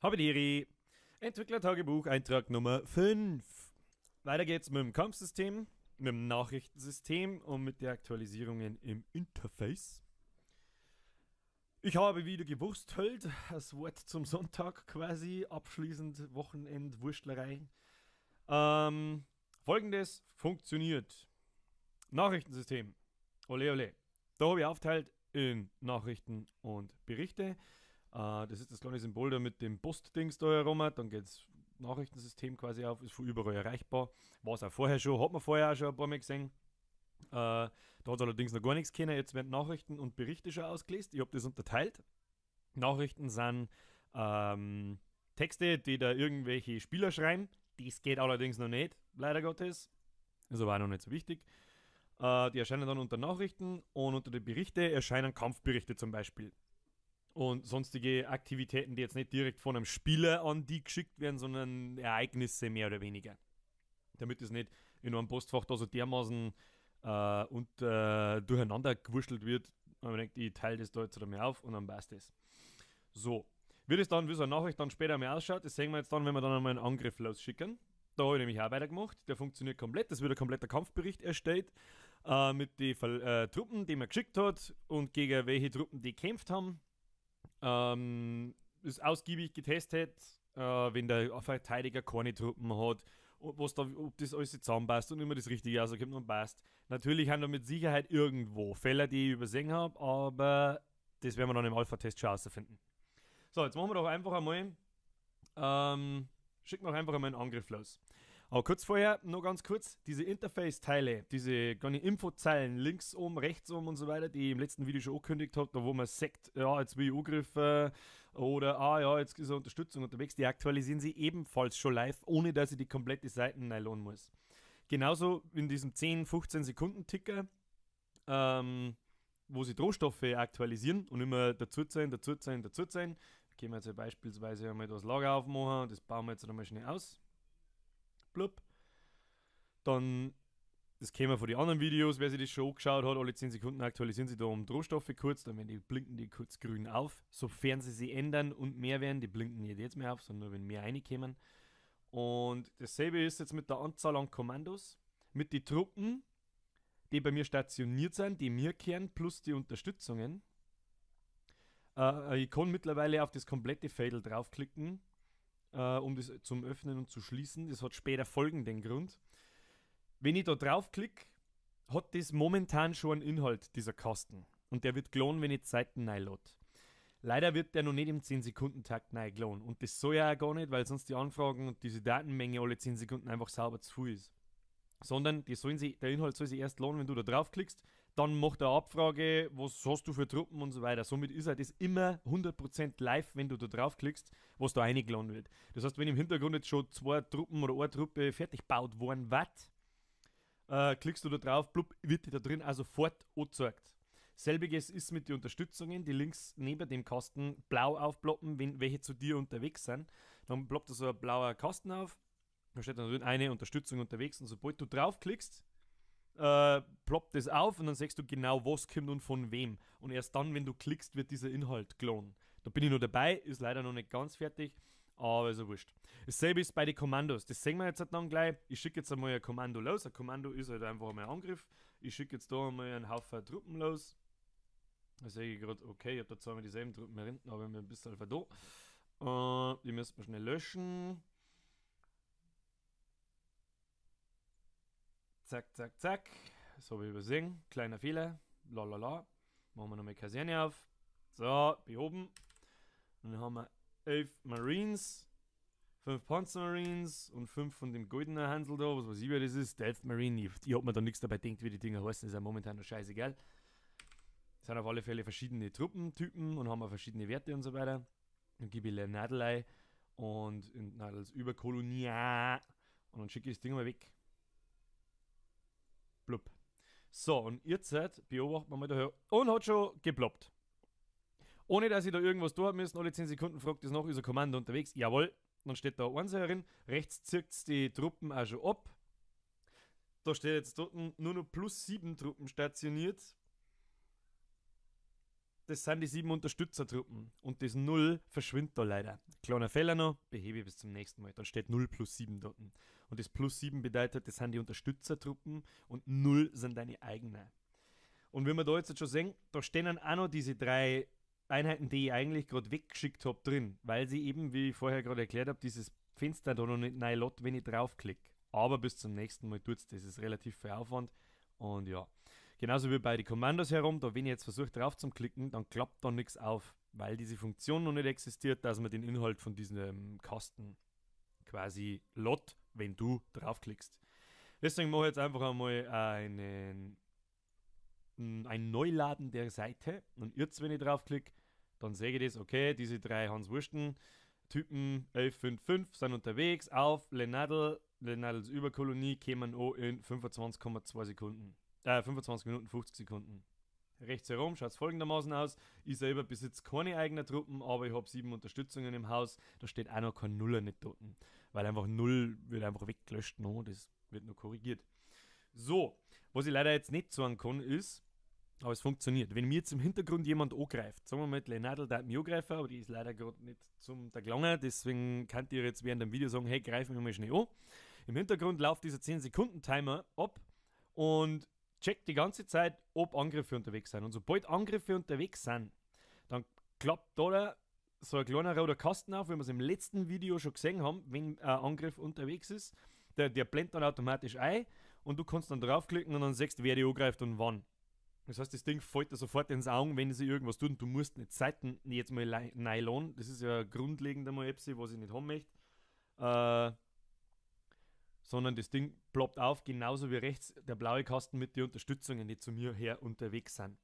Habidiri. Entwicklertagebuch, Eintrag Nummer 5. Weiter geht's mit dem Kampfsystem, mit dem Nachrichtensystem und mit den Aktualisierungen im Interface. Ich habe wieder gewursttelt, das Wort zum Sonntag quasi, abschließend Wochenendwurstlerei. Folgendes funktioniert. Nachrichtensystem. Ole ole. Da habe ich aufteilt in Nachrichten und Berichte. Das ist das kleine Symbol da mit dem Post-Dings da herum. Dann geht das Nachrichtensystem quasi auf, ist von überall erreichbar. War es auch vorher schon, hat man vorher auch schon ein paar Mal gesehen. Da hat allerdings noch gar nichts können. Jetzt werden Nachrichten und Berichte schon ausgelesen. Ich habe das unterteilt. Nachrichten sind Texte, die da irgendwelche Spieler schreiben. Das geht allerdings noch nicht, leider Gottes. Ist aber auch noch nicht so wichtig. Die erscheinen dann unter Nachrichten und unter den Berichte erscheinen Kampfberichte zum Beispiel. Und sonstige Aktivitäten, die jetzt nicht direkt von einem Spieler an die geschickt werden, sondern Ereignisse mehr oder weniger. Damit es nicht in einem Postfach da so dermaßen durcheinander gewurschtelt wird. Man denkt, ich teile das da jetzt oder mehr auf und dann passt das. So. Wie das dann, wie so eine Nachricht dann später mal ausschaut, das sehen wir jetzt dann, wenn wir dann einmal einen Angriff losschicken. Da habe ich nämlich auch weitergemacht. Der funktioniert komplett. Das wird ein kompletter Kampfbericht erstellt mit den Truppen, die man geschickt hat und gegen welche Truppen die gekämpft haben. Ist ausgiebig getestet, wenn der Verteidiger keine Truppen hat, was da, ob das alles zusammenpasst und immer das Richtige rauskommt und passt. Natürlich haben da mit Sicherheit irgendwo Fehler, die ich übersehen habe, aber das werden wir dann im Alpha-Test schon herausfinden. So, jetzt machen wir doch einfach einmal, schicken wir doch einfach einmal einen Angriff los. Aber kurz vorher, noch ganz kurz, diese Interface-Teile, diese kleinen Infozeilen, links oben, rechts oben und so weiter, die ich im letzten Video schon angekündigt habe, da wo man sagt, ja, jetzt will ich angriffen oder ja, jetzt ist eine Unterstützung unterwegs, die aktualisieren sie ebenfalls schon live, ohne dass ich die komplette Seiten nylon muss. Genauso in diesem 10-15 Sekunden Ticker, wo sie Rohstoffe aktualisieren und immer dazuzählen. Gehen wir jetzt beispielsweise einmal das Lager aufmachen, das bauen wir jetzt einmal schnell aus. Blub. Dann, das kennen wir von den anderen Videos, wer sich das schon angeschaut hat, alle 10 Sekunden aktualisieren sie da um die Rohstoffe kurz, dann blinken die kurz grün auf, sofern sie sich ändern und mehr werden, die blinken nicht jetzt mehr auf, sondern nur wenn mehr reinkommen. Und dasselbe ist jetzt mit der Anzahl an Kommandos, mit den Truppen, die bei mir stationiert sind, die mir kehren, plus die Unterstützungen. Ich kann mittlerweile auf das komplette Fadel draufklicken, um das zum Öffnen und zu schließen. Das hat später folgenden Grund. Wenn ich da draufklicke, hat das momentan schon einen Inhalt, dieser Kasten. Und der wird geladen, wenn ich die Seiten neu lade. Leider wird der noch nicht im 10-Sekunden-Takt neu geladen. Und das soll ja auch gar nicht, weil sonst die Anfragen und diese Datenmenge alle 10 Sekunden einfach sauber zu viel ist. Sondern der Inhalt soll sich erst laden, wenn du da draufklickst. Dann macht er eine Abfrage, was hast du für Truppen und so weiter. Somit ist das immer 100% live, wenn du da draufklickst, was da eingeladen wird. Das heißt, wenn im Hintergrund jetzt schon 2 Truppen oder eine Truppe fertig gebaut worden wird, klickst du da drauf, blub, wird dir da drin auch sofort angezeigt. Selbiges ist mit den Unterstützungen, die links neben dem Kasten blau aufploppen, wenn welche zu dir unterwegs sind. Dann ploppt da so ein blauer Kasten auf. Da steht dann eine Unterstützung unterwegs und sobald du draufklickst, ploppt das auf und dann siehst du genau, was kommt und von wem. Und erst dann, wenn du klickst, wird dieser Inhalt geladen. Da bin ich noch dabei, ist leider noch nicht ganz fertig, aber ist ja wurscht. Dasselbe ist bei den Kommandos. Das sehen wir jetzt halt dann gleich. Ich schicke jetzt einmal ein Kommando los. Ein Kommando ist halt einfach einmal ein Angriff. Ich schicke jetzt da einmal einen Haufen Truppen los. Da sehe ich gerade, okay, ich habe da zweimal dieselben Truppen mehr hinten, aber wir ein bisschen da. Die müssen wir schnell löschen. Zack, zack, zack. Das habe ich übersehen. Kleiner Fehler. Lalala. Machen wir nochmal Kaserne auf. So, behoben. Und dann haben wir 11 Marines, 5 Panzermarines und 5 von dem goldenen Hansel da. Was weiß ich, wer das ist. Stealth Marine. Ich habe mir da nichts dabei gedacht, wie die Dinger heißen. Das ist ja momentan noch scheißegal. Das sind auf alle Fälle verschiedene Truppentypen und haben auch verschiedene Werte und so weiter. Dann gebe ich eine Nadel und in Nadels Überkolonia. Und dann schicke ich das Ding mal weg. Blub. So, und jetzt beobachten wir mal daher. Und hat schon geploppt. Ohne dass ich da irgendwas tun müssen, alle 10 Sekunden fragt das noch, ist ein Kommando unterwegs. Jawohl. Dann steht da 1 herin. Rechts zirkt die Truppen auch schon ab. Da steht jetzt dort nur noch plus 7 Truppen stationiert. Das sind die 7 Unterstützertruppen. Und das 0 verschwindet da leider. kleiner Fehler noch, behebe ich bis zum nächsten Mal. Dann steht 0 plus 7 dort. Und das plus 7 bedeutet, das sind die Unterstützertruppen und 0 sind deine eigenen. Und wenn wir da jetzt schon sehen, da stehen auch noch diese 3 Einheiten, die ich eigentlich gerade weggeschickt habe, drin, weil sie eben, wie ich vorher gerade erklärt habe, dieses Fenster da noch nicht rein lässt, wenn ich draufklicke. Aber bis zum nächsten Mal tut es das. ist relativ viel Aufwand. Und ja, genauso wie bei den Kommandos herum, da wenn ich jetzt versuche drauf zu klicken, dann klappt da nichts auf, weil diese Funktion noch nicht existiert, dass man den Inhalt von diesem Kasten quasi lädt, wenn du draufklickst. Deswegen mache ich jetzt einfach einmal ein Neuladen der Seite. Und jetzt, wenn ich draufklicke, dann sehe ich das, okay, diese 3 Hans-Wursten Typen 1155 sind unterwegs auf Lenadels Überkolonie kämen auch in 25,2 Sekunden. 25 Minuten 50 Sekunden. Rechts herum schaut es folgendermaßen aus. Ich selber besitze keine eigenen Truppen, aber ich habe 7 Unterstützungen im Haus. Da steht auch noch kein Nuller nicht dort. Weil einfach 0 wird einfach weggelöscht. No, das wird noch korrigiert. So, was ich leider jetzt nicht sagen kann, ist, aber es funktioniert. Wenn mir jetzt im Hintergrund jemand angreift, sagen wir mal, die Lenadel darf mich angreifen, aber die ist leider gerade nicht zum Tag lange, deswegen könnt ihr jetzt während dem Video sagen, hey, greif mich mal schnell an. Im Hintergrund läuft dieser 10-Sekunden-Timer ab und checkt die ganze Zeit, ob Angriffe unterwegs sind. Und sobald Angriffe unterwegs sind, dann klappt da so ein kleiner roter Kasten auf, wie wir es im letzten Video schon gesehen haben, wenn ein Angriff unterwegs ist. Der blendet dann automatisch ein und du kannst dann draufklicken und dann siehst du, wer die angreift und wann. Das heißt, das Ding fällt dir sofort ins Auge, wenn sie irgendwas tun. Du musst nicht Seiten jetzt mal Nylon. Das ist ja grundlegend einmal etwas, was ich nicht haben möchte. Sondern das Ding ploppt auf, genauso wie rechts der blaue Kasten mit den Unterstützungen, die zu mir her unterwegs sind.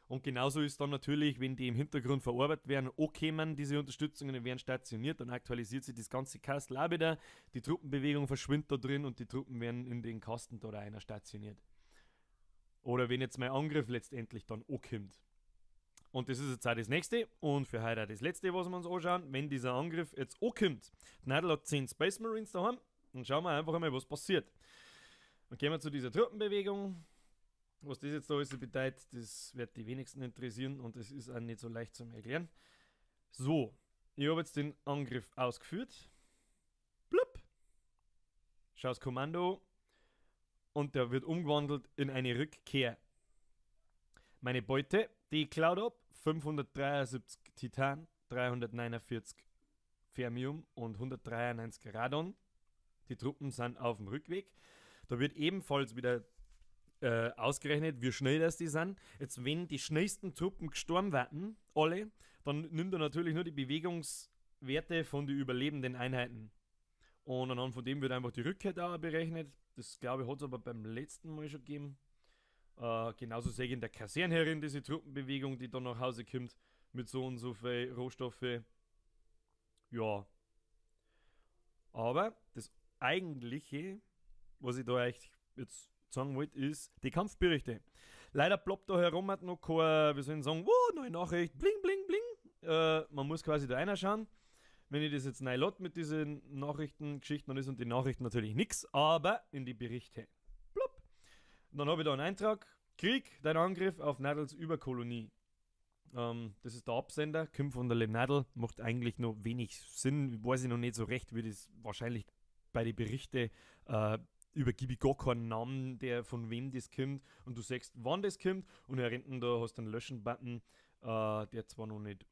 Und genauso ist dann natürlich, wenn die im Hintergrund verarbeitet werden, ankommen, diese Unterstützungen werden stationiert, dann aktualisiert sich das ganze Kastel auch wieder, die Truppenbewegung verschwindet da drin und die Truppen werden in den Kasten da einer stationiert. Oder wenn jetzt mein Angriff letztendlich dann ankommt. Und das ist jetzt auch das nächste und für heute auch das letzte, was wir uns anschauen. Wenn dieser Angriff jetzt ankommt, Nadel hat 10 Space Marines daheim, dann schauen wir einfach einmal, was passiert. Dann gehen wir zu dieser Truppenbewegung. Was das jetzt da alles bedeutet, das wird die wenigsten interessieren und das ist auch nicht so leicht zu erklären. So, ich habe jetzt den Angriff ausgeführt. Blub. Schau das Kommando und der wird umgewandelt in eine Rückkehr. Meine Beute, die ich klaut habe, 573 Titan, 349 Fermium und 193 Radon. Die Truppen sind auf dem Rückweg. Da wird ebenfalls wieder ausgerechnet, wie schnell das die sind. Jetzt, wenn die schnellsten Truppen gestorben werden, alle, dann nimmt er natürlich nur die Bewegungswerte von den überlebenden Einheiten. Und anhand von dem wird einfach die Rückkehrdauer berechnet. Das, glaube ich, hat es aber beim letzten Mal schon gegeben. Genauso sehe ich in der Kaserne herin diese Truppenbewegung, die dann nach Hause kommt, mit so und so viel Rohstoffe. Ja. Aber das Eigentliche, was ich da echt jetzt sagen wollte, ist die Kampfberichte. Leider ploppt da herum noch kein, wir sollen sagen, neue Nachricht, bling, bling, bling. Man muss quasi da reinschauen. Wenn ich das jetzt neu lade mit diesen Nachrichtengeschichten, dann ist und die Nachrichten natürlich nichts, aber in die Berichte. Plopp. Und dann habe ich da einen Eintrag, Krieg, dein Angriff auf Nadels Überkolonie. Das ist der Absender, kommt von der Lenadel, macht eigentlich noch wenig Sinn, weiß ich noch nicht so recht, wie das wahrscheinlich bei den Berichten übergebe ich gar keinen Namen, der von wem das kommt und du sagst, wann das kommt und hinten da hast du einen Löschen-Button, der zwar noch nicht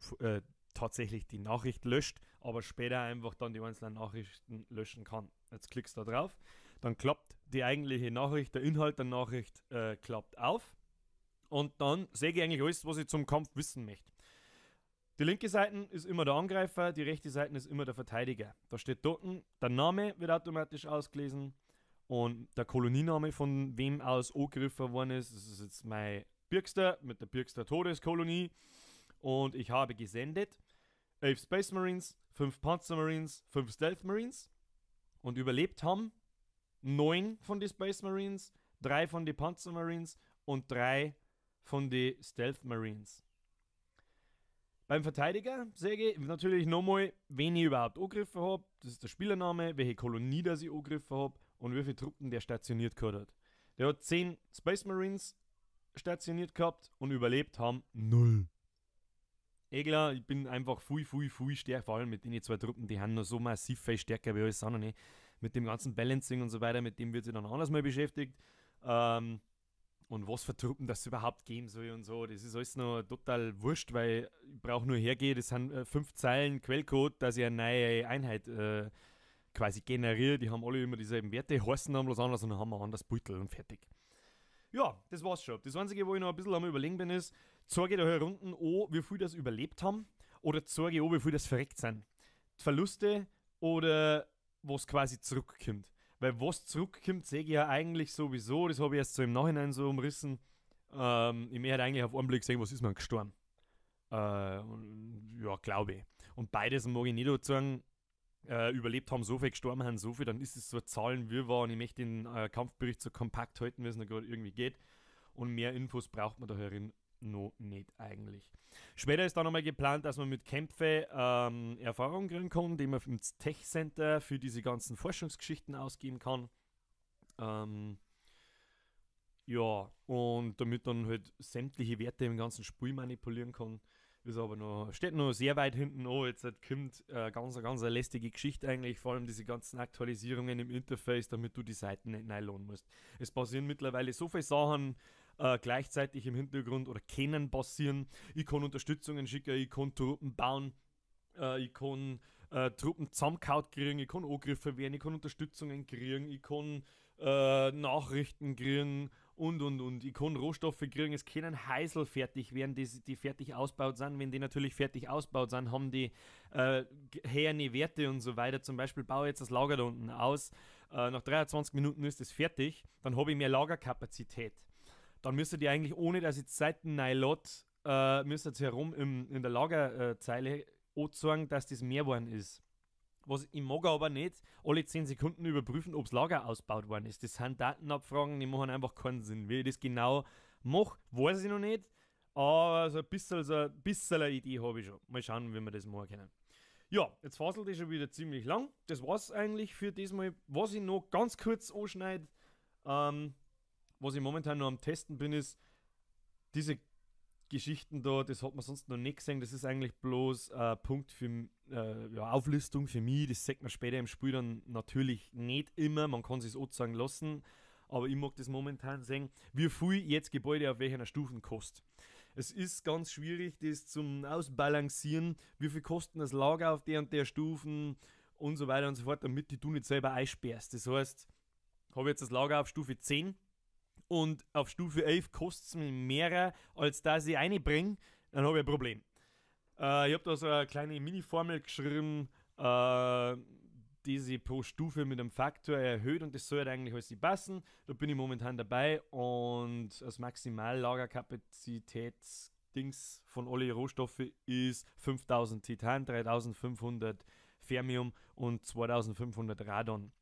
tatsächlich die Nachricht löscht, aber später einfach dann die einzelnen Nachrichten löschen kann. Jetzt klickst du da drauf, dann klappt die eigentliche Nachricht, der Inhalt der Nachricht klappt auf und dann sehe ich eigentlich alles, was ich zum Kampf wissen möchte. Die linke Seite ist immer der Angreifer, die rechte Seite ist immer der Verteidiger. Da steht dort, der Name wird automatisch ausgelesen und der Koloniename, von wem aus angegriffen worden ist. Das ist jetzt mein Birkster mit der Birkster Todeskolonie und ich habe gesendet 11 Space Marines, 5 Panzer Marines, 5 Stealth Marines und überlebt haben 9 von den Space Marines, 3 von den Panzer Marines und 3 von den Stealth Marines. Beim Verteidiger sehe ich natürlich nochmal, wen ich überhaupt angegriffen habe. Das ist der Spielername, welche Kolonie das ich angegriffen habe und wie viele Truppen der stationiert gehabt hat. Der hat 10 Space Marines stationiert gehabt und überlebt haben 0. eh klar, ich bin einfach viel stärker, vor allem mit den zwei Truppen, die haben noch so massiv viel stärker wie alles andere. Mit dem ganzen Balancing und so weiter, mit dem wird sich dann anders mal beschäftigt. Und was für Truppen das überhaupt geben soll und so, das ist alles noch total wurscht, weil ich brauche nur hergehen, das sind 5 Zeilen Quellcode, dass ich eine neue Einheit quasi generiere. Die haben alle immer dieselben Werte, heißen dann bloß anders und dann haben wir ein anderes Beutel und fertig. Ja, das war's schon. Das Einzige, wo ich noch ein bisschen am Überlegen bin, ist, zeige ich da hier unten an, wie viel das überlebt haben oder zeige ich an, wie viel das verreckt sind. Verluste oder was quasi zurückkommt. Weil was zurückkommt, sehe ich ja eigentlich sowieso, das habe ich erst so im Nachhinein so umrissen. Ich möchte eigentlich auf einen Blick sehen, was ist man gestorben. Ja, glaube ich. Und beides mag ich nicht dazu sagen, überlebt haben, so viel gestorben haben, so viel, dann ist es so Zahlenwirrwarr und ich möchte den Kampfbericht so kompakt halten, wie es noch gerade irgendwie geht. Und mehr Infos braucht man da herin noch nicht eigentlich. Später ist dann nochmal geplant, dass man mit Kämpfen Erfahrungen kriegen kann, die man im Tech Center für diese ganzen Forschungsgeschichten ausgeben kann. Ja, und damit dann halt sämtliche Werte im ganzen Spiel manipulieren kann. Ist aber noch, steht noch sehr weit hinten an. Jetzt kommt ganz eine lästige Geschichte eigentlich, vor allem diese ganzen Aktualisierungen im Interface, damit du die Seiten nicht neu laden musst. Es passieren mittlerweile so viele Sachen gleichzeitig im Hintergrund oder können passieren. Ich kann Unterstützungen schicken, ich kann Truppen bauen, ich kann Truppen zusammengehauen kriegen, ich kann Angriffe werden, ich kann Unterstützungen kriegen, ich kann Nachrichten kriegen und. Ich kann Rohstoffe kriegen, es können Heisel fertig werden, die fertig ausgebaut sind. Wenn die natürlich fertig ausgebaut sind, haben die herne Werte und so weiter. Zum Beispiel baue ich jetzt das Lager da unten aus. Nach 23 Minuten ist es fertig. Dann habe ich mehr Lagerkapazität. Dann müsstet ihr eigentlich, ohne dass ich die Seiten neu lade, müsstet ihr herum in der Lagerzeile anzeigen, dass das mehr geworden ist. Was ich mag aber nicht, alle 10 Sekunden überprüfen, ob das Lager ausgebaut worden ist. Das sind Datenabfragen, die machen einfach keinen Sinn. Wie ich das genau mache, weiß ich noch nicht. Aber so ein bisschen eine Idee habe ich schon. Mal schauen, wie wir das machen können. Ja, jetzt faselt ich schon wieder ziemlich lang. Das war's eigentlich für diesmal. Was ich noch ganz kurz anschneide, was ich momentan noch am Testen bin, ist diese Geschichten da, das hat man sonst noch nicht gesehen. Das ist eigentlich bloß ein Punkt für Auflistung für mich. Das sagt man später im Spiel dann natürlich nicht immer. Man kann es sich auch sagen lassen. Aber ich mag das momentan sehen, wie viel jetzt Gebäude auf welcher Stufen kostet. Es ist ganz schwierig, das zum Ausbalancieren, wie viel kosten das Lager auf der und der Stufen und so weiter und so fort, damit du nicht selber einsperrst. Das heißt, habe jetzt das Lager auf Stufe 10 und auf Stufe 11 kostet es mir mehr, als dass ich reinbringe, dann habe ich ein Problem. Ich habe da so eine kleine Mini-Formel geschrieben, die sich pro Stufe mit einem Faktor erhöht und das sollte eigentlich alles passen. Da bin ich momentan dabei und das Maximal-Lagerkapazitäts-Dings von alle Rohstoffe ist 5000 Titan, 3500 Fermium und 2500 Radon.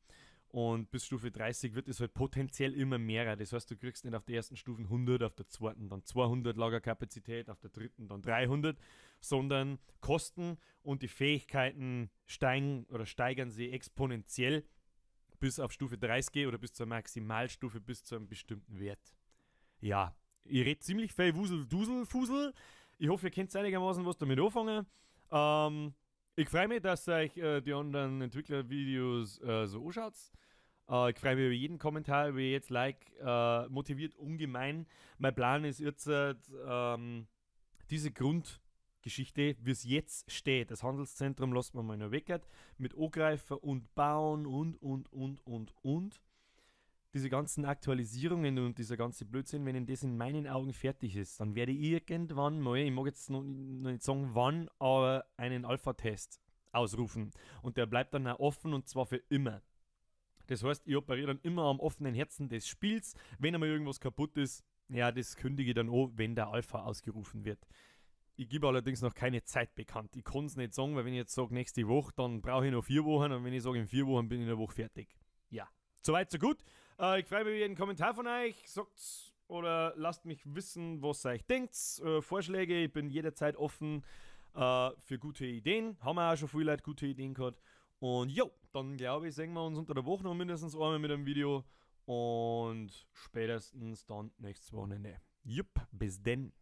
Und bis Stufe 30 wird es halt potenziell immer mehr. Das heißt, du kriegst nicht auf der ersten Stufe 100, auf der zweiten dann 200 Lagerkapazität, auf der dritten dann 300, sondern Kosten und die Fähigkeiten steigern sie exponentiell bis auf Stufe 30 oder bis zur Maximalstufe, bis zu einem bestimmten Wert. Ja, ich rede ziemlich viel Wusel-Dusel-Fusel. Ich hoffe, ihr könnt einigermaßen was damit anfangen. Ich freue mich, dass euch die anderen Entwicklervideos so anschaut. Ich freue mich über jeden Kommentar, über jetzt Like, motiviert ungemein. Mein Plan ist jetzt diese Grundgeschichte, wie es jetzt steht. Das Handelszentrum lassen wir mal noch weg, mit Angreifer und Bauen und. Diese ganzen Aktualisierungen und dieser ganze Blödsinn, wenn das in meinen Augen fertig ist, dann werde ich irgendwann mal, ich mag jetzt noch nicht sagen wann, aber einen Alpha-Test ausrufen. Und der bleibt dann auch offen und zwar für immer. Das heißt, ich operiere dann immer am offenen Herzen des Spiels. Wenn einmal irgendwas kaputt ist, ja, das kündige ich dann an, wenn der Alpha ausgerufen wird. Ich gebe allerdings noch keine Zeit bekannt. Ich kann es nicht sagen, weil wenn ich jetzt sage nächste Woche, dann brauche ich noch 4 Wochen und wenn ich sage in 4 Wochen bin ich in einer Woche fertig. Ja, soweit so gut. Ich freue mich über jeden Kommentar von euch. Sagt's oder lasst mich wissen, was ihr euch denkt. Vorschläge, ich bin jederzeit offen für gute Ideen. Haben wir auch schon viele Leute gute Ideen gehabt. Und jo, dann glaube ich, sehen wir uns unter der Woche noch mindestens einmal mit einem Video. Und spätestens dann nächstes Wochenende. Jupp, bis denn.